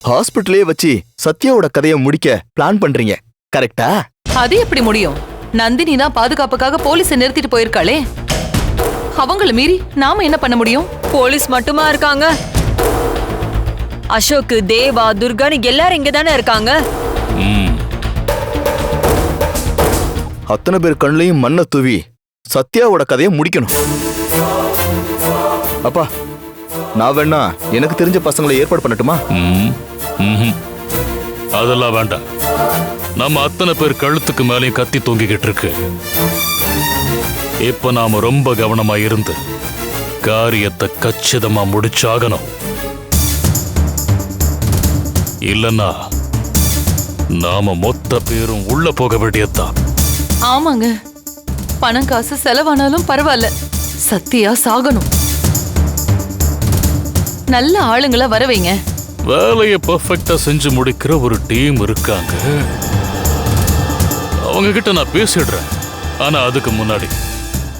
ஹாஸ்பிட்டலே வச்சு சத்யாவோட கதையை முடிக்க பிளான் பண்றீங்க, கரெக்டா? அது எப்படி முடியும்? நந்தினி தான் பாதுகாப்புக்காக போலீஸை நிறுத்திட்டு போயிருக்காளே. அவங்கள மீறி நாம என்ன பண்ண முடியும்? போலீஸ் மட்டுமா இருக்காங்க? அசோக், தேவா, துர்கான்னு எல்லாரும் இங்க தானே இருக்காங்க. அத்தனை பேர் கண்ணையும் மண்ணை தூவி சத்யாவோட கதையை முடிக்கணும். அப்பா, நான் வேணா எனக்கு தெரிஞ்ச பசங்களை ஏற்பாடு பண்ணட்டுமா? அதெல்லாம் வேண்டாம். நம்ம அத்தனை பேர் கழுத்துக்கு மேலேயும் கத்தி தொங்கிக்கிட்டு இருக்கு. இப்ப நாம ரொம்ப கவனமா இருந்து காரியத்தை கச்சிதமா முடிச்சாகணும். இல்லன்னா நாம மொத்த பேரும் உள்ள போக வேண்டியதுதான். ஆமாங்க, பணம் காசு செலவானாலும் பரவாயில்ல, சத்தியா சாகணும். நல்ல ஆளுங்களா வர வைங்க. வேலையை பர்ஃபெக்டா செஞ்சு முடிக்கிற ஒரு டீம் இருக்காங்க. அவங்க கிட்ட நான் பேசிடுறேன். ஆனா அதுக்கு முன்னாடி